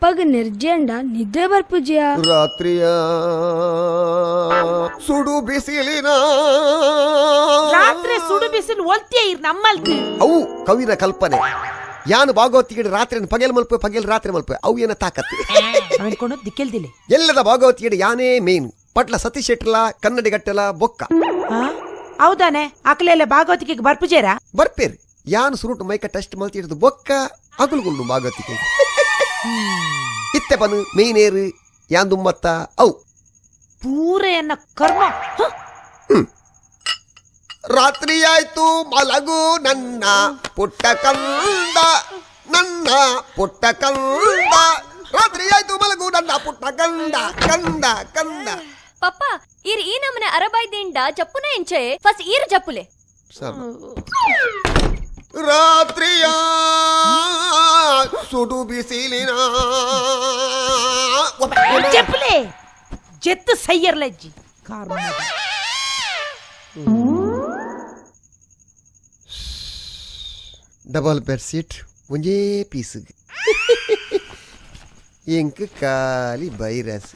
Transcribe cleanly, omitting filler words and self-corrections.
ಅಪ್ಪಗ ನಿರ್ಜೆಂಡ ನಿದ್ದೆ ಬರ್ಪುಜಿಯ ರಾತ್ರಿಯ ಸುಡು ಬಿಸಿಲಿನ ರಾತ್ರಿ ಸುಡು ಬಿಸಿಲು ಒಲ್ತಿಯ ಇರ್ ನಮ್ಮಲ್ತಿ ಅವು ಕವಿನ ಕಲ್ಪನೆ ಯಾನು ಭಾಗವತಿಗೆ ರಾತ್ರಿ ಪಗೆಲ್ ಮಲ್ಪೆ ಪಗೆಲ್ ರಾತ್ರಿ ಮಲ್ಪೆ ಅವು ಏನ ತಾಕತ್ತಿ ಅನ್ಕೊಂಡು ದಿಕ್ಕೆಲ್ದಿಲ್ಲ ಎಲ್ಲದ ಭಾಗವತಿಗೆ ಯಾನೇ ಮೇನ್ ಪಟ್ಲ ಸತೀಶ್ ಶೆಟ್ಲ ಕನ್ನಡಿಗಟ್ಟೆಲ ಬೊಕ್ಕ ಹೌದಾನೆ ಅಕಲೆಲ್ಲ ಭಾಗವತಿಗೆ ಬರ್ಪುಜೇರ ಬರ್ಪೇರಿ ಯಾನು ಸುರುಟು ಮೈಕ ಟೆಸ್ಟ್ ಮಲ್ತಿ ಹಿಡಿದು ಬೊಕ್ಕ ಅಗುಲ್ಗುಳ್ಳು ಭಾಗವತಿಗೆ ಇತ್ತೆ ಬನು ಮೇನೇರು ಯಾನ್ ದುಮ್ಮತ್ತ ಅವು ಪೂರೆಯನ್ನ ಕರ್ಮ ರಾತ್ರಿ ಆಯ್ತು ಮಲಗು ನನ್ನ ಪುಟ್ಟ ಕಂದ ನನ್ನ ಪುಟ್ಟ ಕಂದ ರಾತ್ರಿ ಆಯ್ತು ಮಲಗು ನನ್ನ ಪುಟ್ಟ ಕಂದ ಕಂದ ಕಂದ ಪಪ್ಪ ಈರ್ ಈ ನಮನೆ ಅರಬೈದಿಂದ ಜಪ್ಪುನ ಎಂಚೆ ಫಸ್ಟ್ ಈರ್ ಜಪ್ಪುಲೆ ರಾತ್ರಿಯ ಸುಡು ಬಿಸಿಲಿನ ಜಪ್ಪುಲೆ ಜೆತ್ತು ಸಯ್ಯರ್ಲಜ್ಜಿ ಕರ್ಮ ಡಬಲ್ ಬೆಡ್ಶೀಟ್ ಒಂದೇ ಪೀಸ್ ಎಂಕ್ ಖಾಲಿ ಬೈರಸ್